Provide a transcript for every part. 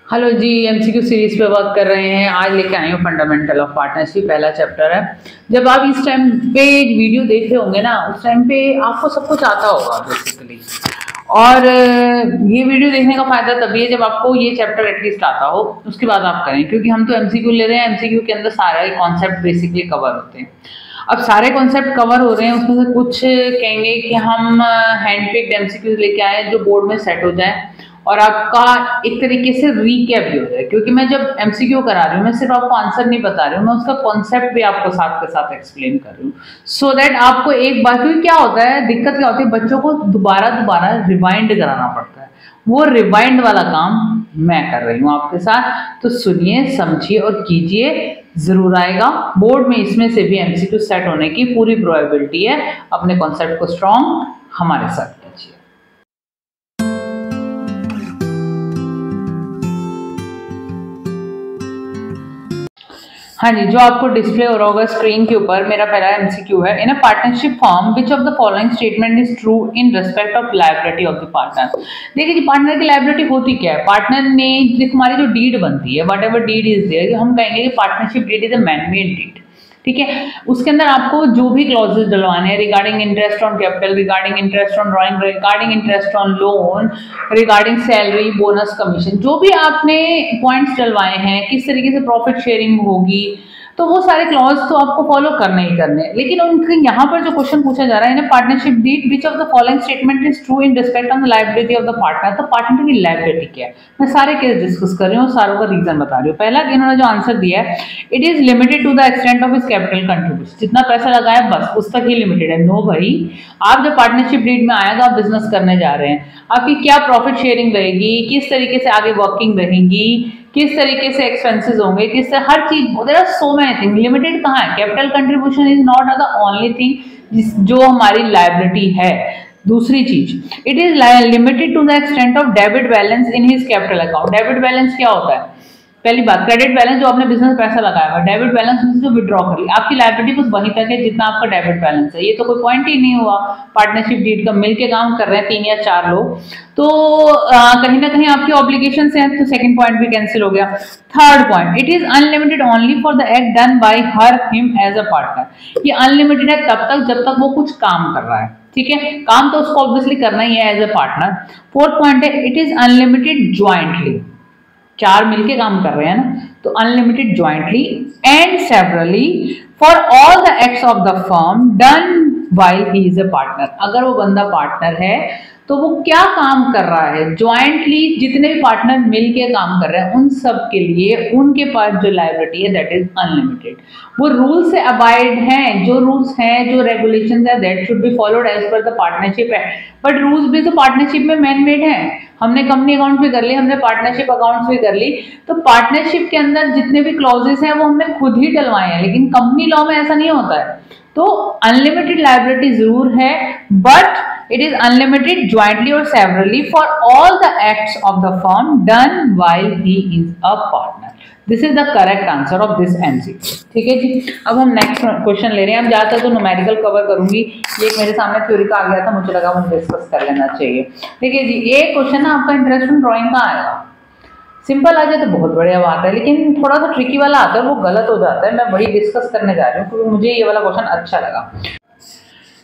Hello जी, MCQ series पे work कर रहे हैं। आज लेके आए हूँ फंडामेंटल ऑफ पार्टनरशिप, पहला चैप्टर है। जब आप इस टाइम पे वीडियो देख रहे होंगे ना, उस टाइम पे आपको सब कुछ आता होगा बेसिकली। और ये वीडियो देखने का फायदा तभी है जब आपको ये चैप्टर एटलीस्ट आता हो, उसके बाद आप करें, क्योंकि हम तो एमसीक्यू ले रहे हैं। एमसीक्यू के अंदर सारे कॉन्सेप्ट बेसिकली कवर होते हैं। अब सारे कॉन्सेप्ट कवर हो रहे हैं, उसमें से कुछ कहेंगे कि हम हैंड पिक्ड एमसीक्यूज लेके आए जो बोर्ड में सेट हो जाए और आपका एक तरीके से रीकैप भी हो जाए। क्योंकि मैं जब एमसीक्यू करा रही हूँ, मैं सिर्फ आपको आंसर नहीं बता रही हूँ, मैं उसका कॉन्सेप्ट भी आपको साथ के साथ एक्सप्लेन कर रही हूँ, सो दैट आपको एक बार, क्योंकि क्या होता है, दिक्कत क्या होती है, बच्चों को दोबारा दोबारा रिवाइंड कराना पड़ता है। वो रिवाइंड वाला काम मैं कर रही हूँ आपके साथ। तो सुनिए, समझिए और कीजिए, जरूर आएगा बोर्ड में। इसमें से भी एमसीक्यू सेट होने की पूरी प्रोबेबिलिटी है। अपने कॉन्सेप्ट को स्ट्रॉन्ग हमारे साथ कीजिए। हाँ जी, जो आपको डिस्प्ले हो रहा होगा स्क्रीन के ऊपर, मेरा पहला एमसीक्यू है। In a partnership firm which of the following statement is true in respect of liability of the partner. देखिए जी, पार्टनर की लायबिलिटी होती क्या है। पार्टनर ने, देखो हमारी जो डीड बनती है, whatever deed is there, हम कहेंगे कि partnership deed is a man made deed, ठीक है। उसके अंदर आपको जो भी क्लॉजेस डलवाने हैं, regarding interest on capital, regarding interest on drawing, regarding interest on loan, regarding salary, bonus, commission, जो भी आपने पॉइंट्स डलवाए हैं, किस तरीके से प्रॉफिट शेयरिंग होगी, तो वो सारे क्लॉज तो आपको फॉलो करने ही करने। लेकिन उनके यहाँ पर जो क्वेश्चन पूछा जा रहा है, partnership deed which of the following statement is true in respect of the liability of the partner. तो पार्टनर की लायबिलिटी क्या है, मैं सारे केस डिस्कस कर रही हूँ, सारों का रीजन बता रही हूँ। पहला इन्होंने जो आंसर दिया है, it is limited to the extent of his capital contribution. जितना पैसा लगाया बस उस तक ही लिमिटेड है। नो भाई, आप जब पार्टनरशिप डीड में आएगा, आप बिजनेस करने जा रहे हैं, आपकी क्या प्रॉफिट शेयरिंग रहेगी, किस तरीके से आगे वर्किंग रहेगी, किस तरीके से एक्सपेंसेस होंगे, किस तरह, हर चीज, there are so many thing. Limited कहाँ है, capital contribution is not the only thing जो हमारी लायबिलिटी है। दूसरी चीज, it is limited to the extent of debit balance in his capital account. Debit balance क्या होता है, पहली बात, क्रेडिट बैलेंस जो आपने बिजनेस पैसा लगाया हुआ, डेबिट बैलेंस में जो विड्रॉ कर लिया, आपकी लायबिलिटी कुछ वहीं तक है जितना आपका डेबिट बैलेंस है। ये तो कोई पॉइंट ही नहीं हुआ। पार्टनरशिप डीड का मिलके काम कर रहे हैं 3 या 4 लोग, तो कहीं ना कहीं आपकी ऑब्लिगेशन है, तो सेकंड पॉइंट भी कैंसिल हो गया। Third point, it is unlimited only for the act done by her him as a partner. ये अनलिमिटेड है तब तक जब तक वो कुछ काम कर रहा है, ठीक है। काम तो उसको ऑब्वियसली करना ही है as a partner. Fourth point है, इट इज अनलिमिटेड ज्वाइंटली, 4 मिलके काम कर रहे हैं ना, तो unlimited jointly and severally for all the acts of the firm done while he is a partner. अगर वो बंदा पार्टनर है तो वो क्या काम कर रहा है, ज्वाइंटली जितने भी पार्टनर मिलके काम कर रहे हैं उन सब के लिए उनके पास जो लायबिलिटी है दैट इज अनलिमिटेड। वो रूल से अबाइड हैं, जो रूल्स हैं, जो रेगुलेशंस है, that should be followed as per the partnership है। बट रूल्स भी तो पार्टनरशिप में मैन मेड है। हमने कंपनी अकाउंट भी कर ली, हमने पार्टनरशिप अकाउंट्स भी कर ली, तो पार्टनरशिप के अंदर जितने भी क्लॉजेस हैं वो हमने खुद ही डलवाए हैं। लेकिन कंपनी लॉ में ऐसा नहीं होता है। तो अनलिमिटेड लायबिलिटी जरूर है, but it is unlimited jointly or severally for all the acts of the firm done while he is a partner. This is the correct answer of this MCQ. ठीक है जी। अब हम नेक्स्ट क्वेश्चन ले रहे हैं। हम ज़्यादातर तो न्यूमेरिकल कवर करूंगी, ये मेरे सामने थ्योरी का आ गया था, मुझे लगा मुझे डिस्कस कर लेना चाहिए। देखिए जी, ये क्वेश्चन ना आपका इंटरेस्ट इन ड्राइंग का आएगा। सिंपल आ जाए तो बहुत बढ़िया बात है, लेकिन थोड़ा सा ट्रिकी वाला आता है, वो गलत हो जाता है। मैं वही डिस्कस करने जा रही हूँ क्योंकि मुझे ये वाला क्वेश्चन अच्छा लगा।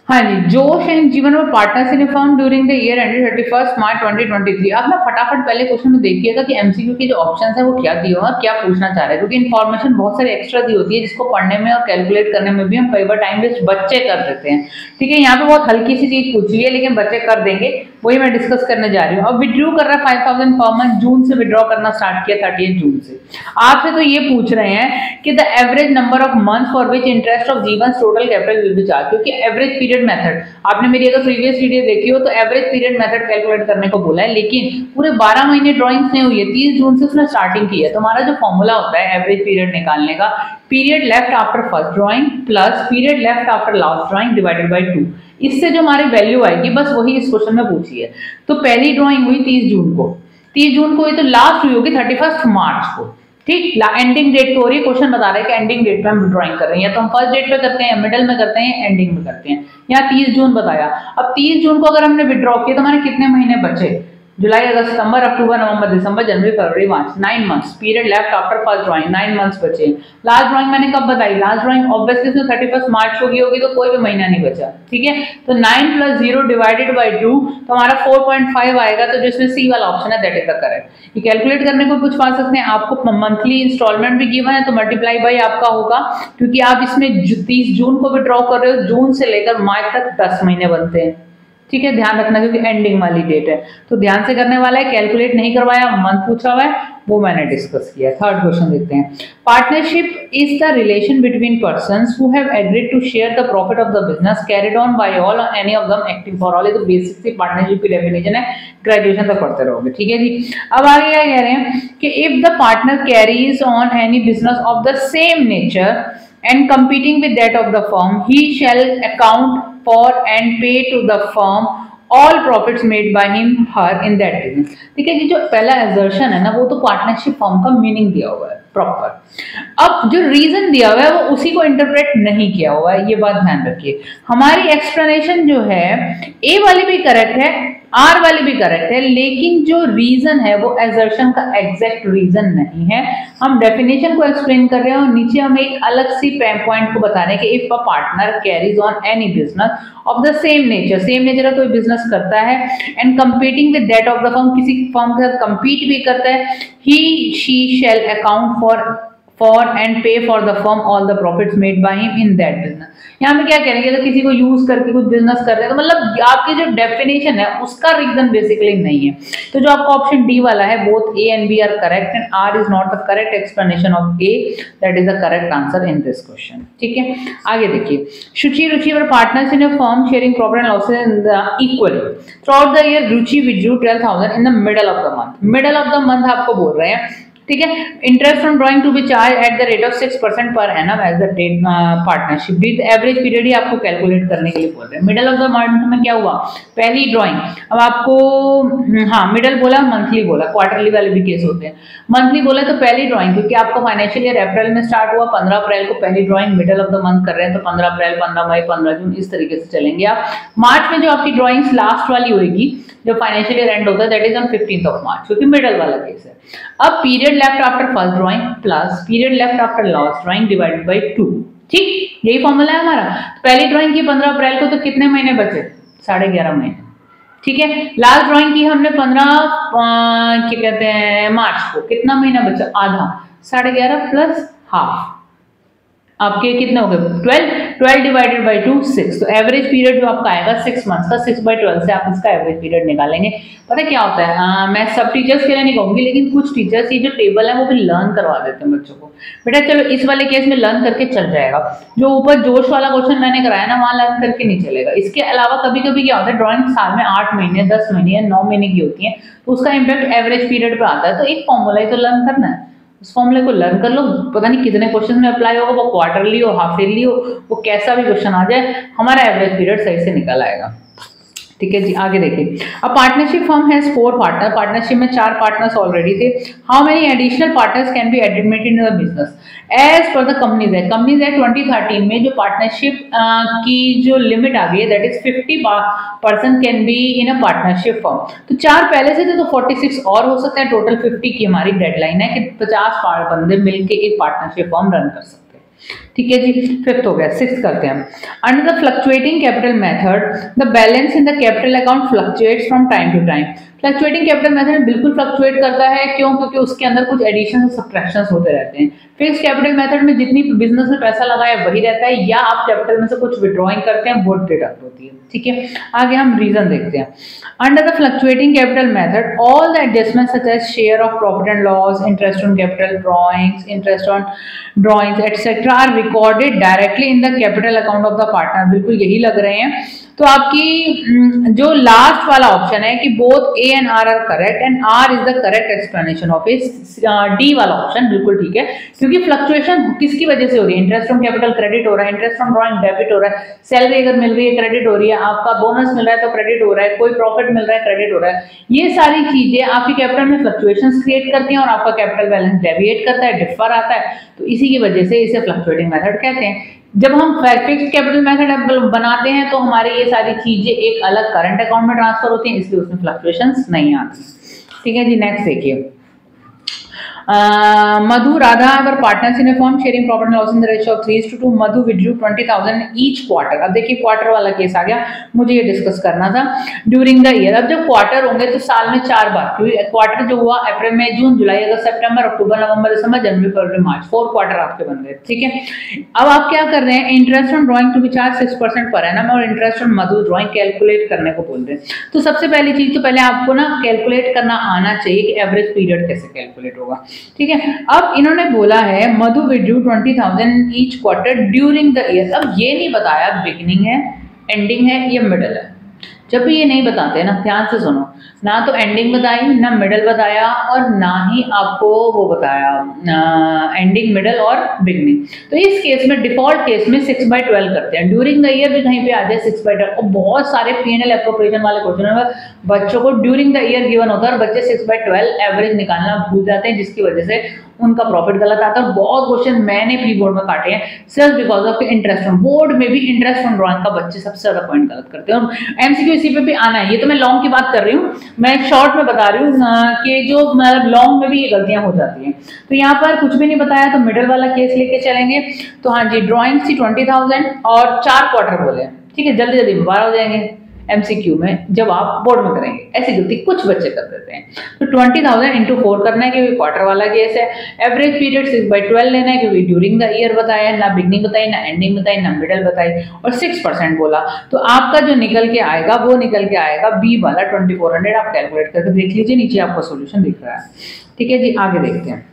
हाँ जी, जोश एंड जीवन और partners in firm during the year ended 31 मार्च 2023। अब मैं फटाफट पहले क्वेश्चन में देखिएगा कि एमसीक्यू के जो ऑप्शंस है वो क्या दिए हुए हैं, क्या पूछना चाह रहे हैं, क्योंकि इन्फॉर्मेशन बहुत सारी एक्स्ट्रा दी होती है जिसको पढ़ने में और कैलकुलेट करने में भी हम कई बार टाइम वेस्ट बच्चे कर देते हैं, ठीक है। यहाँ पे बहुत हल्की सी चीज पूछी है लेकिन बच्चे कर देंगे, वही मैं डिस्कस करने जा रही हूँ। अब विड्रू कर रहा है 5000 पर मंथ, जून से विड्रॉ करना स्टार्ट किया 30 जून से। आपसे तो ये पूछ रहे हैं कि the average number of month for which interest of given total capital will be charge, क्योंकि एवरेज पीरियड मेथड, आपने मेरी अगर प्रीवियस वीडियो देखी हो तो एवरेज पीरियड मेथड कैलकुलेट करने को बोला है, लेकिन पूरे 12 महीने ड्राइंग्स नहीं हुई है, 30 जून से उसने स्टार्टिंग की है। तो हमारा जो फॉर्मूला होता है एवरेज पीरियड निकालने का, period left after first drawing plus period left after last drawing divided by 2। इससे जो हमारी वैल्यू आएगी बस वही इस क्वेश्चन में पूछी है। तो पहली ड्राइंग हुई 30 जून को, 30 जून को हुई, तो लास्ट हुई होगी 31 मार्च को, ठीक। एंडिंग डेट तो, और ये क्वेश्चन बता रहा है कि एंडिंग डेट पे हम ड्राइंग कर रहे हैं, या तो हम फर्स्ट डेट पे करते हैं, मिडिल में करते हैं, एंडिंग में करते हैं। यहाँ 30 जून बताया। अब 30 जून को अगर हमने विड्रॉ किया तो हमारे कितने महीने बचे, जुलाई, अगस्त, सितंबर, अक्टूबर, नवंबर, दिसंबर, जनवरी, फरवरी, मार्च, 9 months. Period left after first drawing, 9 months बचे। लास्ट ड्राइंग मैंने कब बताई? लास्ट ड्राइंग ऑब्वियसली 31 मार्च होगी तो कोई भी महीना नहीं बचा, ठीक है। तो 9 + 0 डिवाइडेड बाई 2 तो हमारा 4.5 आएगा, तो जिसमें सी वाला ऑप्शन है दैट इज द करेक्ट। ये कैलकुलेट करने को कुछ पा सकते हैं, आपको मंथली इंस्टॉलमेंट भी गिवन है तो मल्टीप्लाई बाई आपका होगा, क्योंकि आप इसमें 30 जून को विड्रॉ कर रहे हो, जून से लेकर मार्च तक 10 महीने बनते हैं, ठीक है, ध्यान रखना क्योंकि एंडिंग वाली डेट है, तो ध्यान से करने वाला है। कैलकुलेट नहीं करवाया, मंथ पूछा हुआ है, वो मैंने डिस्कस किया। थर्ड क्वेश्चन देखते हैं। Partnership is the relation between persons who have agreed to share the profit of the business carried on by all और any of them acting for all. ये तो बेसिक सी पार्टनरशिप की definition है, graduation तक पढ़ते रहोगे, ठीक है जी। अब आगे क्या कह रहे हैं कि if the partner carries on any business of the same nature and competing with that of the firm, he shall account for and pay to the firm all profits made by him her in that business। ठीक है, ये जो पहला assertion है ना, वो तो partnership form का मीनिंग दिया हुआ है प्रॉपर। अब जो रीजन दिया हुआ है वो उसी को इंटरप्रेट नहीं किया हुआ है, ये बात ध्यान रखिए। हमारी एक्सप्लेनेशन जो है ए वाली भी करेक्ट है, आर वाली भी करेक्ट है, लेकिन जो रीजन है वो एजर्शन का एग्जैक्ट रीजन नहीं है। हम डेफिनेशन को एक्सप्लेन कर रहे हैं और नीचे हम एक अलग सी पॉइंट को बता रहे हैं कि if a partner carries on any business of the same nature, same nature का कोई बिजनेस करता है and competing with that of the firm, किसी फर्म के साथ कंपीट भी करता है, he she shall account for and pay for the firm all the profits made by him in that business। यहाँ पे क्या करेंगे, अगर किसी को यूज करके कुछ बिजनेस कर रहे हैं तो मतलब आपकी जो डेफिनेशन है उसका रीजन बेसिकली नहीं है। तो जो आपका ऑप्शन डी वाला है, both A and B are correct and R is not the correct explanation of A, that is the correct answer in this question, ठीक है। आगे देखिए, Shuchi Ruchi were partners in a firm sharing profit and losses in the equally throughout the year. Ruchi withdrew 12,000 in the middle of the month. Middle of the month आपको बोल रहे हैं, ठीक है। Interest on drawing to be charge at the rate of 6% per annum as the date partnership. With average period ही आपको calculate करने के लिए बोल रहे हैं। मिडल ऑफ द मंथ में क्या हुआ, पहली ड्राइंग। अब आपको हाँ मिडल बोला, मंथली बोला, क्वार्टरली वाले भी केस होते हैं। मंथली बोला तो पहली ड्राइंग, क्योंकि आपका फाइनेंशियल ईयर अप्रैल में स्टार्ट हुआ, 15 अप्रैल को पहली drawing, middle of the month कर रहे हैं तो 15 अप्रैल, 15 मई, 15 जून, इस तरीके से चलेंगे आप। मार्च में जो आपकी ड्राइंग्स लास्ट वाली होगी, जब फाइनेंशियल ईयर एंड होता है, that is on 15th of March, क्योंकि मिडल वाला केस है। अब period left after first drawing plus period left after last drawing divided by 2, ठीक, यही फॉर्मूला है हमारा। तो पहली ड्राइंग की 15 अप्रैल को, तो कितने महीने बचे, 11.5 महीने, ठीक है। लास्ट ड्राइंग की हमने 15 क्या कहते हैं मार्च को, कितना महीना बचा, आधा, 11.5 प्लस हाफ, आपके कितने हो गए 12 डिवाइडेड बाई 2 6। तो एवरेज पीरियड जो आपका आएगा 6 मंथ्स का, 6/12 से आप इसका एवरेज पीरियड निकालेंगे। पता क्या होता है, मैं सब टीचर्स के लिए नहीं कहूंगी, लेकिन कुछ टीचर्स ये जो टेबल है वो भी लर्न करवा देते हैं बच्चों को। बेटा चलो इस वाले केस में लर्न करके चल जाएगा, जो ऊपर जोश वाला क्वेश्चन मैंने कराया ना, वहां लर्न करके नहीं चलेगा। इसके अलावा कभी कभी क्या होता है, ड्रॉइंग साल में 8 महीने, 10 महीने या 9 महीने की होती है, तो उसका इम्पैक्ट एवरेज पीरियड पर आता है। तो एक फॉर्मूला ही तो लर्न करना है, उस फॉर्मूले को लर्न कर लो, पता नहीं कितने क्वेश्चन में अप्लाई होगा, वो क्वार्टरली हो, हाफ ईयरली हो, वो कैसा भी क्वेश्चन आ जाए, हमारा एवरेज पीरियड सही से निकल आएगा, ठीक है जी। आगे देखिए, अब partnership firm has 4 partner, partnership में 4 पार्टनर्स ऑलरेडी थे। How many additional partners can be admitted in the business as per the companies act. Companies act 2013 में जो पार्टनरशिप की जो लिमिट आ गई है, that is 50% can be in a partnership firm. तो 4 पहले से थे तो 46 और हो सकते हैं, टोटल 50 की हमारी डेडलाइन है कि 50 बंदे मिलकर एक पार्टनरशिप फर्म रन कर सकते हैं, ठीक है जी। 5th हो गया, 6th करते हैं हम। Under the fluctuating capital method the balance in the capital account fluctuates from time to time. Fluctuating capital method बिल्कुल फ्लक्चुएट करता है, क्यों, क्योंकि उसके अंदर कुछ एडिशन और सब्ट्रैक्शंस होते रहते हैं। फिक्स कैपिटल मेथड में जितनी बिजनेस में पैसा लगाया वही रहता है, या आप कैपिटल में से कुछ विड्रॉइंग करते हैं वो डिडक्ट होती है, ठीक है। आगे हम रीजन देखते हैं। Under the fluctuating capital method all the adjustments such as share of profit and loss, interest on capital drawings, interest on drawings etcetera are recorded directly in the capital account of the partner. बिल्कुल यही लग रहे हैं। तो आपकी जो last वाला option है कि both A and R correct and R is the correct explanation of this, D वाला ऑप्शन बिल्कुल ठीक है, क्योंकि फ्लक्चुएशन किसकी वजह से हो रही है, इंटरेस्ट ऑन कैपिटल क्रेडिट हो रहा है, इंटरेस्ट ऑन ड्रॉइंग डेबिट हो रहा है, सैलरी अगर मिल रही है क्रेडिट हो रही है, आपका बोनस मिल रहा है तो क्रेडिट हो रहा है, कोई प्रॉफिट मिल रहा है क्रेडिट हो रहा है। ये सारी चीजें आपकी कैपिटल में फ्लक्चुएशंस क्रिएट करती हैं और आपका कैपिटल बैलेंस डेविएट करता है, डिफर आता है। तो इसी की वजह से इसे फ्लक्चुएटिंग मेथड कहते हैं। जब हम फिक्स्ड कैपिटल मेथड बनाते हैं तो हमारे ये सारी चीजें एक अलग करंट अकाउंट में ट्रांसफर होती हैं, इसलिए उसमें फ्लक्चुएशंस नहीं आती। ठीक है जी, नेक्स्ट देखिए। Madhu, Radha were partners in a firm sharing profit and loss in the ratio of 3:2. Madhu withdrew 20,000 each quarter. अब देखिए क्वार्टर वाला केस आ गया, मुझे ये डिस्कस करना था। ड्यूरिंग द ईयर, अब जब क्वार्टर होंगे तो साल में 4 बार, क्योंकि क्वार्टर जो हुआ अप्रैल मई जून जुलाई अगस्त सितंबर अक्टूबर नवंबर दिसंबर जनवरी फरवरी मार्च, 4 क्वार्टर आपके बन गए। ठीक है, अब आप क्या कर रहे हैं, interest on drawing to be charge 6% per annum और interest on Madhu drawing calculate करने को बोल रहे हैं। तो सबसे पहली चीज तो पहले आपको ना कैलकुलेट करना आना चाहिए कि एवरेज पीरियड कैसे कैलकुलेट होगा। ठीक है, अब इन्होंने बोला है Madhu withdrew 20,000 each quarter during the year. अब ये नहीं बताया बिगिनिंग है, एंडिंग है या मिडल है। जब भी ये नहीं बताते ना, ध्यान से सुनो, ना तो एंडिंग बताई, ना मिडल बताया और ना ही आपको वो बताया एंडिंग मिडल और बिगनिंग। तो इस केस में डिफॉल्ट केस में 6/12 करते हैं। ड्यूरिंग द ईयर भी कहीं पे आ जाए 6/12, और बहुत सारे P&L एप्रोप्रिएशन वाले क्वेश्चन में बच्चों को ड्यूरिंग द ईयर गिवन होता है और बच्चे 6/12 एवरेज निकालना भूल जाते हैं, जिसकी वजह से उनका प्रॉफिट गलत आता है। बहुत क्वेश्चन मैंने प्री बोर्ड में काटे हैं सिर्फ because of interest on, board में भी इंटरेस्ट ऑन ड्रॉइंग का बच्चे सबसे ज्यादा पॉइंट गलत करते हैं और एमसीक्यू इसी पे भी आना है। ये तो मैं लॉन्ग की बात कर रही हूँ, मैं एक शॉर्ट में बता रही हूँ कि जो लॉन्ग में भी ये गलतियां हो जाती हैं। तो यहाँ पर कुछ भी नहीं बताया तो मिडिल वाला केस लेके चलेंगे। तो हाँ जी, ड्रॉइंग थी 20,000 और 4 क्वार्टर बोले। ठीक है, जल्दी जल्दी 12 हो जाएंगे एमसीक्यू में जब आप बोर्ड में करेंगे। ऐसी गलती कुछ बच्चे कर देते हैं। तो 20,000 इंटू 4 करना है क्योंकि क्वार्टर वाला केस है। एवरेज पीरियड 6/12 लेना है क्योंकि ड्यूरिंग द ईयर बताया, ना बिगनिंग बताई, ना एंडिंग बताई, ना मिडल बताई, और 6% बोला। तो आपका जो निकल के आएगा वो निकल के आएगा बी वाला 2400। आप कैलकुलेट करके देख लीजिए, नीचे आपका सोल्यूशन दिख रहा है। ठीक है जी, आगे देखते हैं।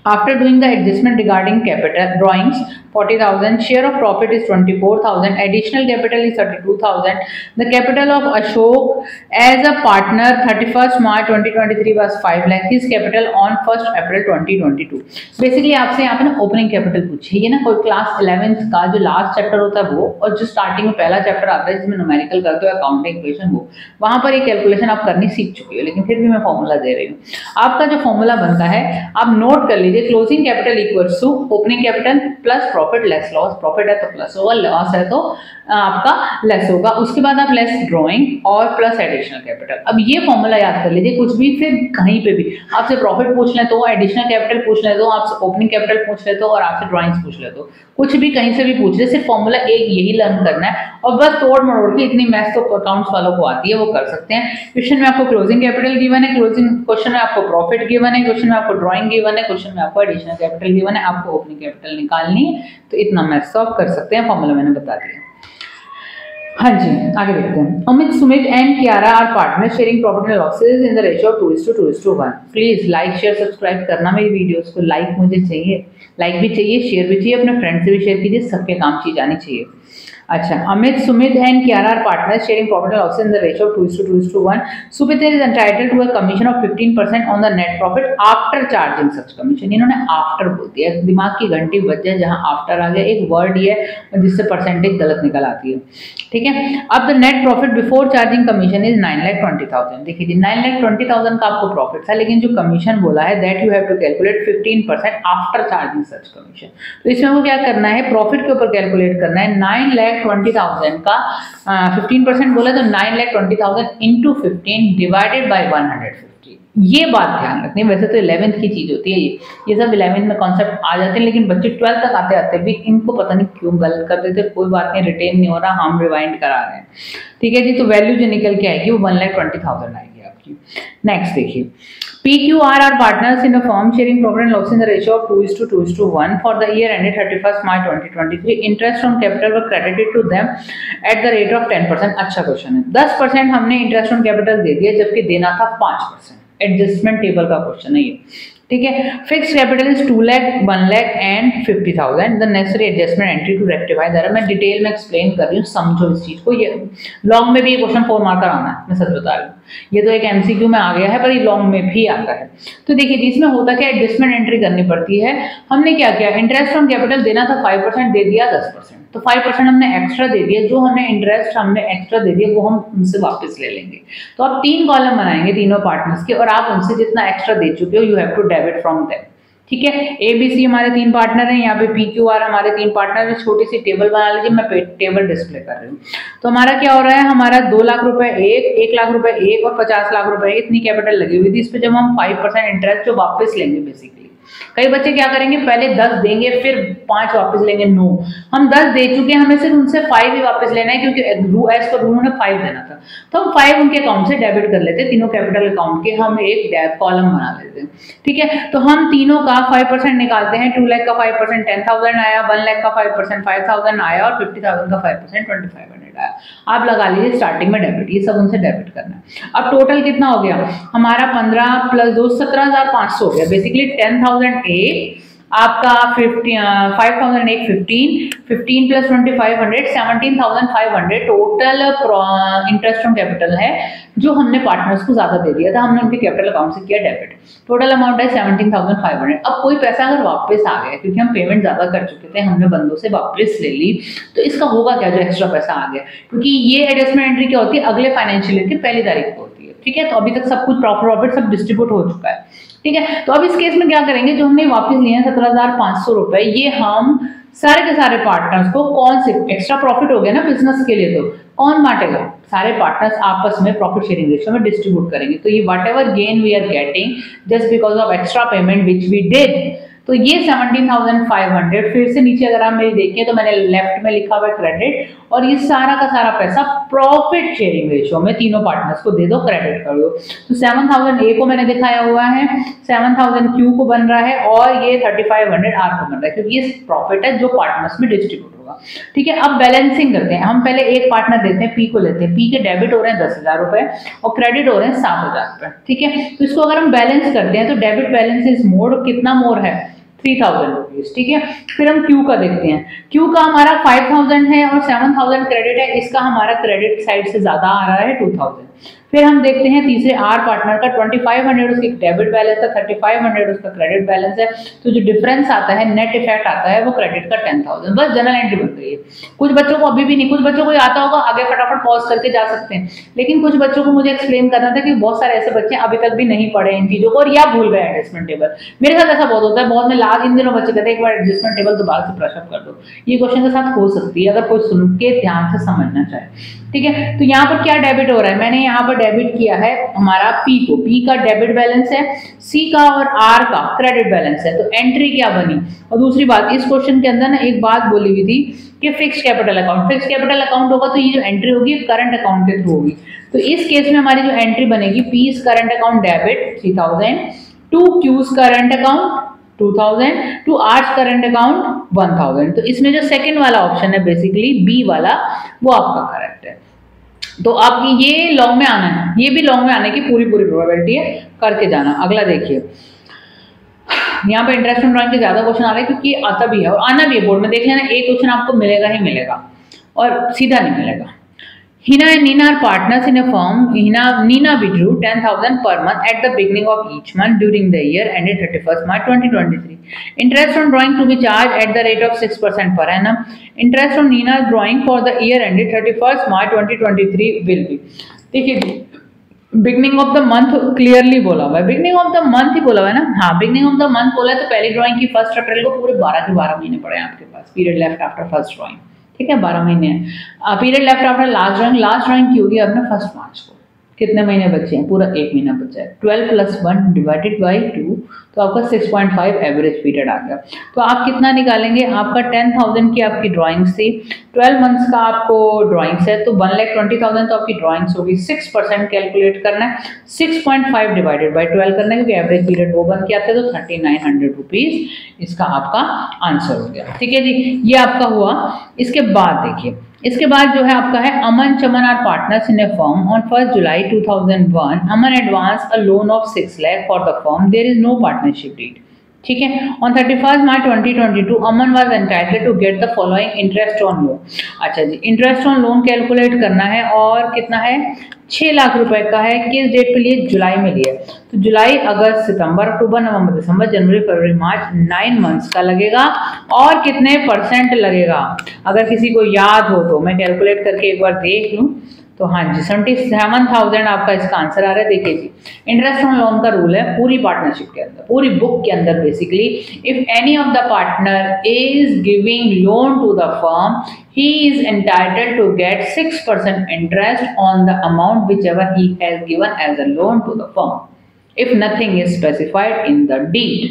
After doing the adjustment regarding capital drawings, 40,000, share of profit is 24,000, additional capital is 32,000. The capital of Ashok as a partner 31st March 2023 was 5 lakh. His capital on 1st April 2022. Basically आपसे यहाँ पे ना opening capital पूछी है ना, कोई class 11th का जो लास्ट चैप्टर होता है वो, और जो स्टार्टिंग में पहला चैप्टर आता है जिसमें न्यूमेरिकल करते हो अकाउंटिंग इक्वेशन, वो वहां पर एक कैलकुलेशन आप करनी सीख चुकी हो, लेकिन फिर भी मैं फॉर्मूला दे रही हूँ। आपका जो फॉर्मूला बनता है आप नोट कर लीजिए, closing capital equals to opening capital plus profit less loss. Profit है तो प्लस होगा, लॉस है तो आपका लेस होगा। उसके बाद आप लेस ड्रॉइंग और प्लस एडिशनल कैपिटल। अब ये फॉर्मूला याद कर लीजिए, कुछ भी फिर कहीं पे भी आपसे प्रॉफिट पूछ ले तो, एडिशनल कैपिटल पूछ ले तो, आपसे ओपनिंग कैपिटल पूछ ले तो, और आपसे ड्रॉइंग्स पूछ ले तो, कुछ भी कहीं से भी पूछ ले, सिर्फ फॉर्मूला एक यही लर्न करना है और बस तोड़ मरोड़ के, इतनी मैथ्स तो अकाउंट्स वालों को आती है, वो कर सकते हैं। क्वेश्चन में आपको क्लोजिंग कैपिटल गिवन है, क्वेश्चन में आपको प्रॉफिट गिवन है, क्वेश्चन में आपको ड्रॉइंग गिवन है, क्वेश्चन में आपको एडिशनल कैपिटल गिवन है, आपको ओपनिंग कैपिटल निकालनी है। तो इतना मैथ्स तो आप कर सकते हैं, फॉर्मूला मैंने बता दिया। हाँ जी, आगे देखते हैं। Amit, Sumit and Kiara are partner sharing profit and losses in the ratio of 2:1। Please like share subscribe करना मेरी वीडियोस को। लाइक मुझे चाहिए, लाइक भी चाहिए, शेयर भी चाहिए, अपने फ्रेंड से भी शेयर कीजिए, सबके काम चीज आनी चाहिए। अच्छा, Amit, Sumit and Kiara are partners sharing profit and losses in the ratio of 2:1। Sumit is entitled to a commission of 15% on the net profit after charging such commission. इन्होंने आफ्टर बोल दिया, दिमाग की घंटी बज जाए जहां आफ्टर आ गया, एक वर्ड ये है जिससे परसेंटेज गलत निकल आती है। ठीक है, अब the net profit before charging commission is 9,20,000। देखिए जी, 9,20,000 का आपको प्रॉफिट था, लेकिन जो कमीशन बोला है that you have to calculate 15% after charging such commission. तो इसमें वो क्या करना है, प्रॉफिट के ऊपर कैलकुलेट करना है। 9,20,000 का 15% बोला तो 9,20,000 इंटू 15 डिवाइडेड बाई 150। ये बात ध्यान रखनी है। वैसे तो 11th की चीज होती है ये सब 11th में कॉन्सेप्ट आ जाते हैं, लेकिन बच्चे 12th तक आते आते भी इनको पता नहीं क्यों गलत कर देते। कोई बात नहीं, रिटेन नहीं हो रहा, हम रिवाइंड करा रहे हैं। ठीक है जी, तो वैल्यू जो निकल के आएगी वो 1,20,000 आएगी आपकी। नेक्स्ट देखिए, PQR are partners in a firm sharing profit and loss in the ratio of 2:1 for the year ended 31st March 2023. Interest on capital were credited to them at the rate of 10%. अच्छा question है। 10% हमने interest on capital दे दिया जबकि देना था 5%। Adjustment table का question है ये। ठीक है, fix capital is 2 lakh, 1 lakh and 50,000। The necessary adjustment entry to rectify that. मैं डिटेल में एक्सप्लेन कर रही हूँ, समझो इस चीज को। ये लॉन्ग में भी ये क्वेश्चन 4 मार्कर आना है, मैं सच बता रही हूँ। ये तो एक एमसीक्यू में आ गया है, पर ये लॉन्ग में भी आता है। तो देखिए, इसमें होता क्या, एडजस्टमेंट एंट्री करनी पड़ती है। हमने क्या किया, इंटरेस्ट ऑन कैपिटल देना था 5%, दे दिया 10%। तो 5% हमने एक्स्ट्रा दे दिया, जो हमने इंटरेस्ट हमने एक्स्ट्रा दे दिया वो हम उनसे वापस ले लेंगे। तो आप 3 कॉलम बनाएंगे तीनों पार्टनर्स के, और आप उनसे जितना एक्स्ट्रा दे चुके हो you have to debit from them. ठीक है। ABC हमारे 3 पार्टनर हैं, यहाँ पे PQR हमारे 3 पार्टनर हैं। छोटी सी टेबल बना लीजिए, मैं टेबल डिस्प्ले कर रही हूँ। तो हमारा क्या हो रहा है, हमारा 2 लाख रुपए एक, 1 लाख रुपए एक और 50 लाख रुपए इतनी कैपिटल लगी हुई थी। इस पे जब हम 5% इंटरेस्ट जो वापस लेंगे, बेसिकली कई बच्चे क्या करेंगे, पहले 10 देंगे फिर 5 वापस लेंगे। नो, हम 10 दे चुके हैं, हमें सिर्फ उनसे 5 ही वापस लेना है, क्योंकि एज पर रूल ने 5 देना था। तो हम 5 उनके अकाउंट से डेबिट कर लेते हैं। तीनों कैपिटल अकाउंट के हम एक कॉलम बना लेते हैं। ठीक है, तो हम तीनों का 5% निकालते हैं। 2 लाख का 5% 10,000 आया, 1 लाख का 5% 5,000 आया और 50,000 का 5% 2,500 आया। आप लगा लीजिए स्टार्टिंग में डेबिट, ये सब उनसे डेबिट करना है। अब टोटल कितना हो गया हमारा, 15 प्लस 2 17,500 हो गया। बेसिकली 10,000 आपका 5,000 15 plus 2,500 17,500 total interest on capital है, जो हमने पार्टनर्स को ज्यादा दे दिया था। हमने उनके कैपिटल अकाउंट से किया डेबिट। टोटल अमाउंट है 17,500। अब कोई पैसा अगर वापस आ गया, क्योंकि हम पेमेंट ज्यादा कर चुके थे, हमने बंदों से वापस ले ली, तो इसका होगा क्या जो एक्स्ट्रा पैसा आ गया, क्योंकि ये एडजस्टमेंट एंट्री क्या होती है, अगले फाइनेंशियल ईयर की पहली तारीख को होती है। ठीक है, तो अभी तक सब कुछ प्रॉफिट सब डिस्ट्रीब्यूट हो चुका है। ठीक है, तो अब इस केस में क्या करेंगे, जो हमने वापस लिए हैं 17,500 रुपए, ये हम सारे के सारे पार्टनर्स को, कौन से एक्स्ट्रा प्रॉफिट हो गया ना बिजनेस के लिए, तो कौन बांटेगा, सारे पार्टनर्स आपस में प्रॉफिट शेयरिंग रेशियो में डिस्ट्रीब्यूट करेंगे। तो ये whatever gain we are getting just because of extra payment which we did, तो ये 17,500 फिर से नीचे अगर आप मेरी देखिए तो मैंने लेफ्ट में लिखा हुआ है क्रेडिट, और ये सारा का सारा पैसा प्रॉफिट शेयरिंग रेशियो में तीनों पार्टनर्स को दे दो, क्रेडिट कर दो। तो 7,000 ए को मैंने दिखाया हुआ है, 7,000 क्यू को बन रहा है, और ये 3,500 आर को बन रहा है, क्योंकि ये प्रॉफिट है जो पार्टनर्स में डिस्ट्रीब्यूट होगा। ठीक है, अब बैलेंसिंग करते हैं। हम पहले एक पार्टनर देते हैं, पी को लेते हैं। पी के डेबिट हो रहे हैं 10,000 रुपए और क्रेडिट हो रहे हैं 7,000 रुपए। ठीक है, तो इसको अगर हम बैलेंस करते हैं तो डेबिट बैलेंस इज मोर, कितना मोर है, 3,000 रुपीज। ठीक है, फिर हम क्यू का देखते हैं। क्यू का हमारा 5,000 है और 7,000 क्रेडिट है, इसका हमारा क्रेडिट साइड से ज्यादा आ रहा है 2,000। फिर हम देखते हैं तीसरे आर पार्टनर का 2,500 उसकी डेबिट बैलेंस है, 3,500 उसका क्रेडिट बैलेंस है। तो जो डिफरेंस आता है, नेट इफेक्ट आता है, वो क्रेडिट का 10,000। बस जनरल एंट्री बन गई है। कुछ बच्चों को अभी भी नहीं, कुछ बच्चों को आता होगा, आगे फटाफट पॉज करके जा सकते हैं, लेकिन कुछ बच्चों को मुझे एक्सप्लेन करना था कि बहुत सारे ऐसे बच्चे अभी तक भी नहीं पढ़े इन चीजों को, और या भूल गए एडजस्टमेंट टेबल। मेरे साथ ऐसा बहुत होता है, बहुत में लास्ट इन दिनों बच्चे कहते हैं एक बार एडजस्टमेंट टेबल दोबारा से ब्रश अप कर दो। ये क्वेश्चन के साथ हो सकती है अगर कोई सुन के ध्यान से समझना चाहे। ठीक है, तो यहाँ पर क्या डेबिट हो रहा है, मैंने यहाँ पर डेबिट किया है हमारा पी को, पी का डेबिट बैलेंस है, सी का और आर का क्रेडिट बैलेंस है। तो एंट्री क्या बनी। और दूसरी बात, इस क्वेश्चन के अंदर ना एक बात बोली हुई थी कि fix capital account, fix capital account होगा तो ये जो एंट्री होगी करंट अकाउंट के थ्रू होगी। तो इस केस में हमारी जो एंट्री बनेगी, P is current account debit 3,000, to Q's current account 2,000, to R's current account 1,000। तो इसमें जो सेकंड वाला ऑप्शन है बेसिकली बी वाला, वो आपका करेक्ट है। तो आपकी ये लॉन्ग में आना है, ये भी लॉन्ग में आने की पूरी प्रोबेबिलिटी है, करके जाना। अगला देखिए, यहाँ पे इंटरेस्ट ऑन ड्राइंग के ज्यादा क्वेश्चन आ रहे हैं क्योंकि आता भी है और आना भी है बोर्ड में। देख लेना, एक क्वेश्चन आपको मिलेगा ही मिलेगा और सीधा नहीं मिलेगा। Hina and Nina are partners in a firm. Nina withdrew 10,000 per month at the beginning of each month during the year ended 31st March 2023. Interest on drawing to be charged at the rate of 6% per annum. Interest on Nina's drawing for the year ended 31st March 2023 will be. देखिए, beginning of the month clearly बोला हुआ है, beginning of the month ही बोला हुआ है ना। हाँ, beginning of the month बोला है तो पहली ड्राइंग की 1 अप्रैल को पूरे 12 के 12 महीने पड़े आपके पास। Period left after first drawing, ठीक है, 12 महीने है। Period left after last drawing की होगी अपने 1 मार्च को। कितने महीने बचे हैं, पूरा 1 महीना बचा है। 12 + 1 डिवाइडेड बाई 2, तो आपका 6.5 एवरेज पीरियड आ गया। तो आप कितना निकालेंगे, आपका 10,000 की आपकी ड्राइंग्स थी, 12 मंथ्स का आपको ड्राइंग्स है, तो 1,20,000 तो आपकी ड्राइंग्स होगी। 6% कैलकुलेट करना है, 6.5 डिवाइडेड बाई 12 करना है, क्योंकि एवरेज पीरियड वो बन के आते हैं, तो 3,900 रुपीज इसका आपका आंसर हो गया। ठीक है जी, ये आपका हुआ। इसके बाद देखिए, इसके बाद जो है आपका है Aman Chaman are partners in a firm on 1 July 2001। Aman advance a loan of 6 lakh for the firm, there is no partnership deed. ठीक है, on 31 March 2022 Aman was entitled to get the following interest on loan. अच्छा जी, इंटरेस्ट ऑन लोन कैलकुलेट करना है और कितना है, 6 लाख रुपए का है। किस डेट पे लिए, जुलाई में लिया। तो जुलाई, अगस्त, सितंबर, अक्टूबर, नवंबर, दिसंबर, जनवरी, फरवरी, मार्च, 9 मंथ्स का लगेगा। और कितने % लगेगा, अगर किसी को याद हो तो मैं कैलकुलेट करके एक बार देख लूं। तो हाँ जी 77,000 आपका इसका आंसर आ रहा है। देखिए जी, इंटरेस्ट ऑन लोन का रूल है पूरी पार्टनरशिप के अंदर, पूरी बुक के अंदर basically, if any of the partner is giving loan to the firm, he is entitled to get 6% interest on the amount whichever he has given as a loan to the firm if nothing is specified in the deed।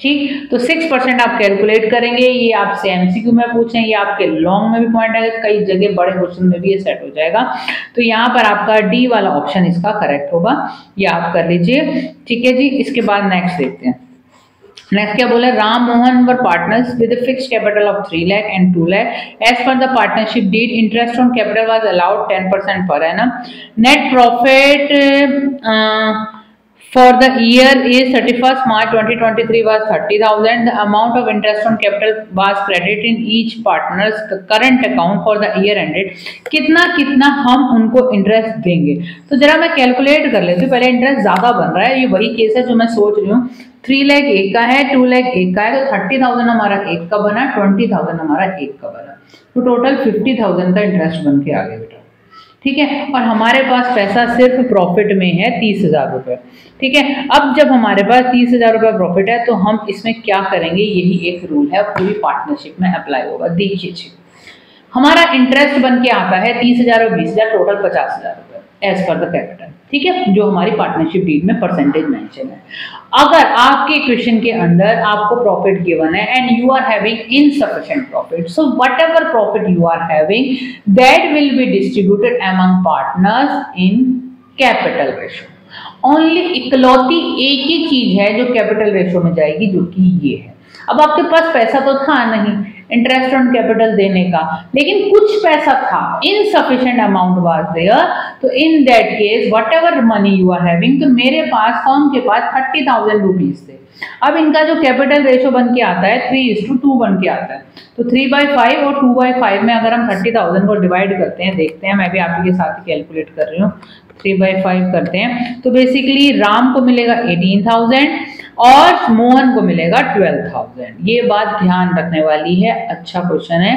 ठीक, तो 6% आप calculate करेंगे। ये आपसे MCQ में पूछें, ये आपके लॉन्ग में भी पॉइंट आएगा, कई जगह बड़े क्वेश्चन में भी ये सेट हो जाएगा। तो यहाँ पर आपका डी वाला ऑप्शन इसका करेक्ट होगा, ये आप कर लीजिए। ठीक है जी, इसके बाद नेक्स्ट देखते हैं। नेक्स्ट क्या बोला, राम मोहन वर partners with a fixed capital of 3 lakh and 2 lakh. As per the partnership deed, interest on capital was allowed 10% per annum. Net profit for the year is 31st March 2023 was 30,000. The amount of interest on capital was credited in each partner's current account for the year ended. कितना कितना हम उनको interest देंगे, तो जरा मैं calculate कर लेती हूँ। पहले इंटरेस्ट ज्यादा बन रहा है, ये वही केस है जो मैं सोच रही हूँ। 3 लाख एक का है, 2 लाख एक का है, तो 30,000 हमारा एक का बना, 20,000 हमारा एक का बना, तो टोटल 50,000 का इंटरेस्ट बन के आ गया बेटा। ठीक है, और हमारे पास पैसा सिर्फ प्रॉफिट में है 30,000 रुपये। ठीक है, अब जब हमारे पास 30,000 रुपये प्रॉफिट है तो हम इसमें क्या करेंगे, यही एक रूल है, पूरी पार्टनरशिप में अप्लाई होगा। देखिए जी, हमारा इंटरेस्ट बन के आता है 30,000 और 20,000, टोटल 50,000 रुपये एज पर द कैपिटल। ठीक है, जो हमारी पार्टनरशिप डीड में परसेंटेज मेंशन है। अगर आपके क्वेश्चन के अंदर आपको प्रॉफिट गिवन है and you are having insufficient profit, so whatever profit you are having that will be distributed among partners in capital ratio. Only इकलौती एक ही चीज है जो कैपिटल रेशियो में जाएगी, जो कि ये है। अब आपके पास पैसा तो था नहीं इंटरेस्ट ऑन कैपिटल देने का, लेकिन कुछ पैसा था, इनसफिशिएंट अमाउंट वाज देयर, तो in that case whatever money you are having, तो मेरे पास फर्म के पास 30,000 रुपीज थे। अब इनका जो कैपिटल रेशियो बन के आता है 3:2 बन के आता है, तो 3/5 और 2/5 में अगर हम 30,000 को डिवाइड करते हैं, देखते हैं, मैं भी आप ही के साथ ही कैलकुलेट कर रही हूँ। 3/5 करते हैं तो बेसिकली राम को मिलेगा 18,000 और मोहन को मिलेगा 12,000। ये बात ध्यान रखने वाली है, अच्छा क्वेश्चन है।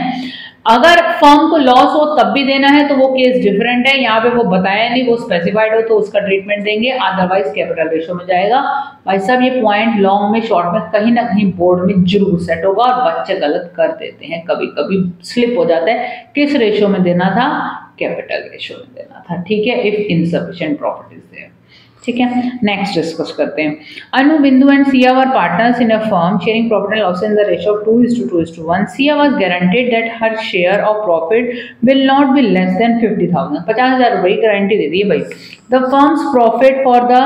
अगर फर्म को लॉस हो तब भी देना है तो वो केस डिफरेंट है, यहाँ पे वो बताया नहीं, वो स्पेसिफाइड हो तो उसका ट्रीटमेंट देंगे, अदरवाइज कैपिटल रेशियो में जाएगा। भाई साहब ये पॉइंट लॉन्ग में शॉर्ट में कहीं ना कहीं बोर्ड में जरूर सेट होगा, और बच्चे गलत कर देते हैं, कभी कभी स्लिप हो जाता है। किस रेशियो में देना था, कैपिटल रेशियो में देना था। ठीक है, if insufficient profit is there. ठीक है, नेक्स्ट डिस्कस करते हैं। Anu, Bindu and Siya were partners in a firm sharing profit and loss in the ratio of 2:2:1। Siya was guaranteed that her share of profit will not be less than 50,000। 50,000 रुपये की guarantee दे दी है भाई। The firm's profit for the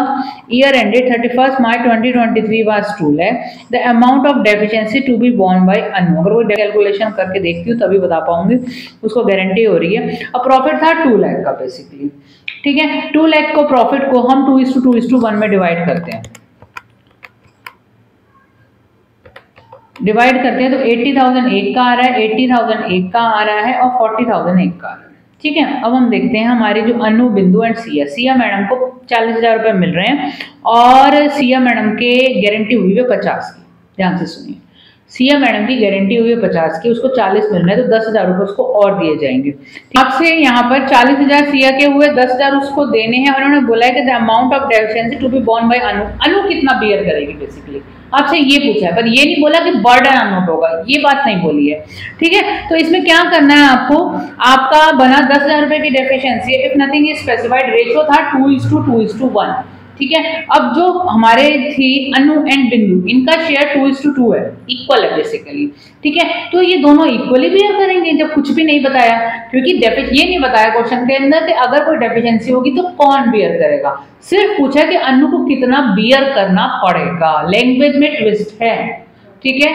year ended 31st March 2023 was 2 lakh. The amount of deficiency to be borne by Anu. अगर वो calculation करके देखती हूँ तभी बता पाऊंगी, उसको गारंटी हो रही है। अब प्रॉफिट था 2 लाख का बेसिकली। ठीक है, 2 लाख को प्रॉफिट को हम 2:2:1 में डिवाइड करते हैं, तो 80,000 एक का आ रहा है, 80,000 एक का आ रहा है और 40,000 एक का आ रहा है। ठीक है, अब हम देखते हैं हमारे जो अनु, बिंदु एंड सिया मैडम को 40,000 रुपये मिल रहे हैं और सिया मैडम के गारंटी हुई है 50 की। ध्यान से सुनिए, सिया मैडम की गारंटी हुई है 50 की, उसको 40 मिल रहे हैं, तो 10,000 रुपये उसको और दिए जाएंगे। आपसे यहाँ पर 40,000 सिया के हुए, 10,000 उसको देने हैं, और उन्होंने बोला है कि the amount of deficiency to be borne by Anu. Anu कितना बियर करेगी बेसिकली, आपसे ये पूछा है, पर ये नहीं बोला कि बर्डन अनु होगा, ये बात नहीं बोली है। ठीक है, तो इसमें क्या करना है आपको, आपका बना 10,000 रुपये की deficiency, if nothing is specified, ratio था 2:2:1। ठीक है, अब जो हमारे थी अनु एंड बिंदु, इनका शेयर 2:2 है, इक्वल है बेसिकली। ठीक है, तो ये दोनों इक्वली बियर करेंगे जब कुछ भी नहीं बताया, क्योंकि ये नहीं बताया क्वेश्चन के अंदर कि अगर कोई डेफिशिएंसी होगी तो कौन बियर करेगा, सिर्फ पूछा कि अनु को कितना बियर करना पड़ेगा। लैंग्वेज में ट्विस्ट है। ठीक है,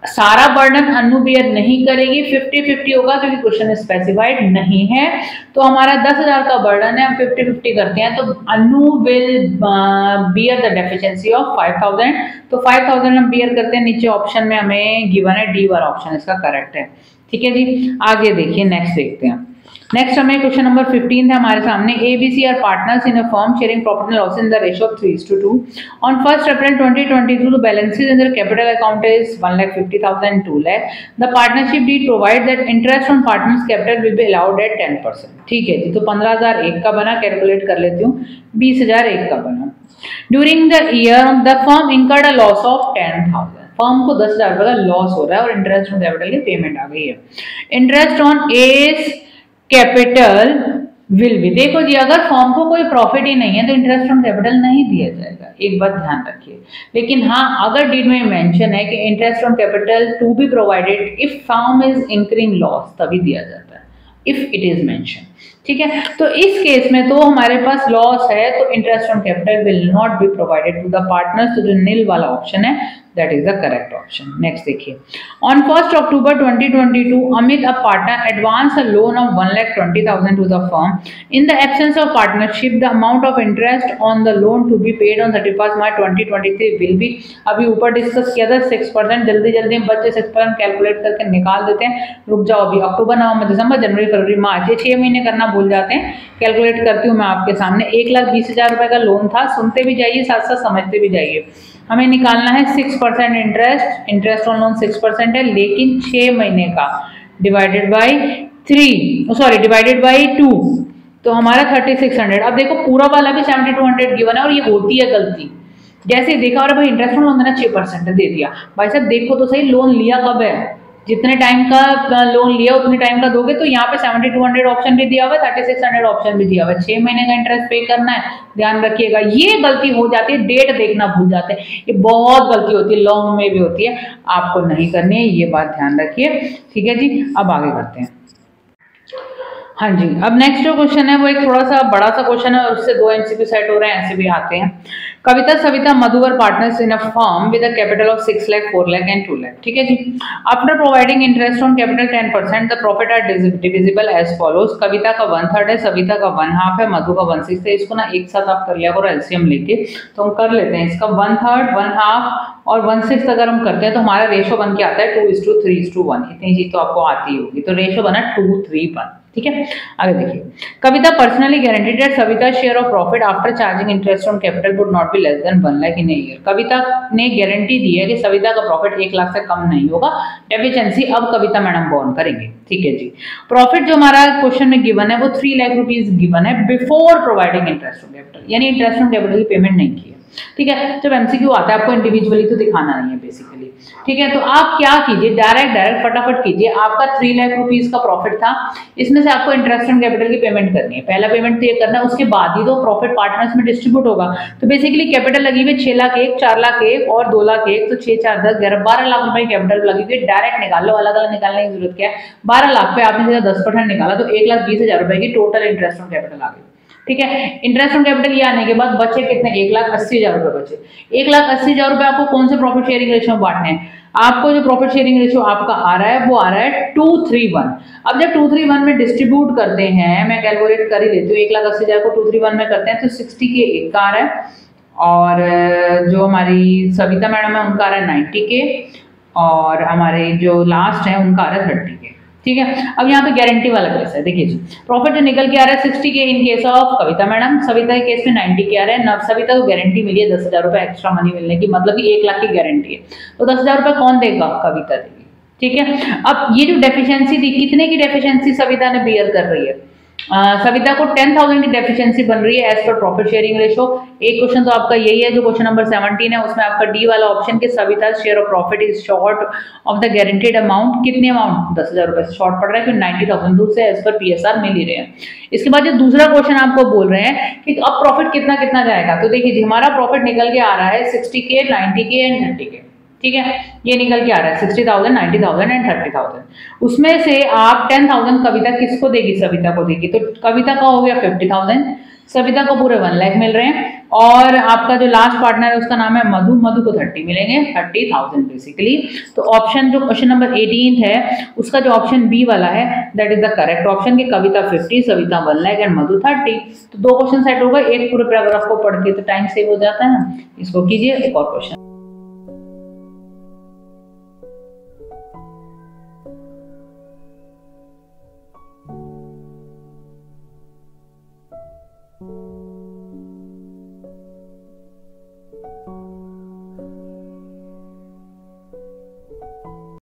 सारा बर्डन अनु बियर नहीं करेगी, 50-50 होगा क्योंकि क्वेश्चन स्पेसिफाइड नहीं है। तो हमारा 10,000 का बर्डन है, हम 50-50 करते हैं, तो Anu will bear the deficiency of 5,000। तो 5,000 हम बियर करते हैं, नीचे ऑप्शन में हमें गिवन है डी वाला ऑप्शन इसका करेक्ट है। ठीक है जी, आगे देखिए, नेक्स्ट देखते हैं। नेक्स्ट हमें क्वेश्चन नंबर 15 है हमारे सामने। ABC are partners in a firm sharing profit and loss in the ratio of 3:2। On 1st April 2022 the balances in their capital account is 1,50,000 and 2 lakh. The partnership deed provide that interest on partners capital will be allowed at 10%। ठीक है जी, तो 15,000 एक का बना, calculate कर लेती हूँ, 20,000 एक का बना। During the year the firm incurred a loss of 10,000। Firm को 10,000 रुपए का लॉस हो रहा है और इंटरेस्ट ऑन कैपिटल की पेमेंट आ गई है। Interest on S capital will B, देखो जी अगर फर्म को कोई प्रॉफिट ही नहीं है तो इंटरेस्ट ऑन कैपिटल नहीं दिया जाएगा, एक बात ध्यान रखिए। लेकिन हाँ, अगर डीड में मेंशन है कि interest on capital to be provided if firm is incurring loss, तभी दिया जाता है, इफ इट इज मेंशन। ठीक है, तो इस केस में तो हमारे पास लॉस है तो interest on capital will not be provided to the partners, तो जो नील वाला ऑप्शन है that is the correct option. Next देखिए, on 1st October 2022 Amit a partner advance a loan of 1,20,000 to the firm. In the absence of partnership the amount of interest on the loan to be paid on 31 March 2023 will be, अभी ऊपर discuss किया था 6%, जल्दी जल्दी बच्चे 6% calculate करके निकाल देते हैं। रुक जाओ, अभी अक्टूबर नवंबर दिसंबर जनवरी फरवरी मार्च, ये 6 महीने करना भूल जाते हैं। कैलकुलेट करती हूँ मैं आपके सामने। 1,20,000 रुपए का लोन था, सुनते भी जाइए साथ साथ समझते भी जाइए। हमें निकालना है 6% इंटरेस्ट, इंटरेस्ट ऑन लोन 6% है, लेकिन 6 महीने का divided by 3, sorry divided by 2, तो हमारा 3600। अब देखो पूरा वाला भी 7200 गिवन है और ये होती है गलती। जैसे देखा और भाई इंटरेस्ट ऑन लोन देना 6% दे दिया, भाई साहब देखो तो सही लोन लिया कब है, जितने टाइम का लोन लिया उतने टाइम का दोगे, तो यहाँ पे 7200 ऑप्शन भी दिया हुआ है, 3600 ऑप्शन भी दिया हुआ है, 6 महीने का इंटरेस्ट पे करना है। ध्यान रखिएगा, ये गलती हो जाती है, डेट देखना भूल जाते हैं, ये बहुत गलती होती है, लॉन्ग में भी होती है, आपको नहीं करनी है, ये बात ध्यान रखिए। ठीक है जी, अब आगे करते हैं। हाँ जी, अब नेक्स्ट जो क्वेश्चन है वो एक थोड़ा सा बड़ा सा क्वेश्चन है, उससे 2 MCQ सेट हो रहे हैं, ऐसे भी आते हैं। Kavita Savita Madhu were partners in a firm with a capital of 6 lakh 4 lakh and 2 lakh. ठीक है जी, after providing interest on capital 10% the profit are divisible as follows. Kavita का 1/3 है, सविता का 1/2 है, मधु का 1/6 है। इसको ना एक साथ आप कर लिया करो एलसीएम लेके, तो हम कर लेते हैं इसका 1/3 1/2 और 1/6 अगर हम करते हैं तो हमारा रेशो बन के आता है 2:3:1। इतनी चीज तो आपको आती होगी, तो रेशो बना 2:3:1। ठीक है, आगे देखिए। Kavita personally guaranteed that Savita share of profit after charging interest on capital would not be less than 1 lakh in a year. Kavita ने गारंटी दी है कि सविता का प्रॉफिट 1 लाख से कम नहीं होगा। डेफिशिएंसी अब कविता मैडम बॉर्न करेंगे। ठीक है जी, प्रॉफिट जो हमारा क्वेश्चन में गिवन है वो 3 लाख रुपीज गिवन है before providing interest on capital, यानी इंटरेस्ट ऑन कैपिटल की पेमेंट नहीं की है। ठीक है, जब एमसीक्यू आता है आपको इंडिविजुअली तो दिखाना नहीं है बेसिकली। ठीक है, तो आप क्या कीजिए, डायरेक्ट फटाफट कीजिए। आपका 3 लाख रुपीज का प्रॉफिट था, इसमें से आपको इंटरेस्ट ऑन कैपिटल की पेमेंट करनी है। पहला पेमेंट तो ये करना है, उसके बाद ही तो प्रॉफिट पार्टनर्स में डिस्ट्रीब्यूट होगा। तो बेसिकली कैपिटल लगी हुई 6 लाख 1, 4 लाख 1 और 2 लाख 1, तो 6 4 10 11 12 लाख रुपए कैपिटल लगी हुई। डायरेक्ट निकाल लो, अलग अलग निकालने की जरूरत क्या है। 12 लाख पे आपने सीधा 10% निकाला तो 1,20,000 रुपए की टोटल इंटरेस्ट ऑन कैपिटल आ गई। ठीक है, इंटरेस्ट ऑन कैपिटल ये आने के बाद बचे कितने, 1,80,000 रुपए बचे। 1,80,000 रुपए आपको कौन से प्रॉफिट शेयरिंग रेशियो में बांटने हैं। आपको जो प्रॉफिट शेयरिंग रेशियो आपका आ रहा है वो आ रहा है 2:3:1। अब जब 2:3:1 में डिस्ट्रीब्यूट करते हैं, मैं कैलकुलेट कर ही लेती हूँ, 1,80,000 को 2:3:1 में करते हैं तो 60 के एक का आ रहा है, और जो हमारी सविता मैडम है उनका आ रहा है 90 के, और हमारे जो लास्ट है उनका आ रहा है 30 के। ठीक है, अब यहाँ पे गारंटी वाला केस है। देखिए जी, प्रॉफिट जो निकल के आ रहा है 60 के in case of Kavita madam, Savita के केस में 90 के आ रहा है। नव सविता को गारंटी मिली है 10,000 रुपए एक्स्ट्रा मनी मिलने की, मतलब कि 1 लाख की गारंटी है, तो 10,000 रुपए कौन देगा, कविता देगी। ठीक है, अब ये जो डेफिशिएंसी थी, कितने की डेफिशिएंसी सविता ने बियर कर रही है, सविता को 10,000 की डेफिशिएंसी बन रही है as per profit sharing ratio. एक क्वेश्चन तो आपका यही है जो क्वेश्चन नंबर 17 है, उसमें आपका डी वाला ऑप्शन के Savita share of profit is short of the guaranteed amount. कितने अमाउंट, 10,000 रुपए से शॉर्ट पड़ रहा है, फिर 90,000 दूसरे एज पर पीएसआर मिल ही रहे हैं। इसके बाद जो दूसरा क्वेश्चन आपको बोल रहे हैं कि अब प्रॉफिट कितना कितना जाएगा, तो देखिए जी हमारा प्रॉफिट निकल के आ रहा है 60 के, 90 के एंड 30 के। ठीक है, ये निकल के आ रहा है 60,000, 90,000 एंड 30,000। उसमें से आप 10,000 कविता किसको देगी, सविता को देगी, तो कविता का हो गया 50,000, सविता को पूरे 1 लाख मिल रहे हैं, और आपका जो लास्ट पार्टनर है उसका नाम है मधु, मधु को 30 मिलेंगे, 30,000 बेसिकली। तो ऑप्शन जो क्वेश्चन नंबर 18 है उसका जो ऑप्शन बी वाला है that is the correct option, कि कविता 50, सविता 1 लाख एंड मधु 30। तो 2 क्वेश्चन सेट हो गए, एक पूरे पैराग्राफ को पढ़ के तो टाइम सेव हो जाता है ना। इसको कीजिए, एक और क्वेश्चन।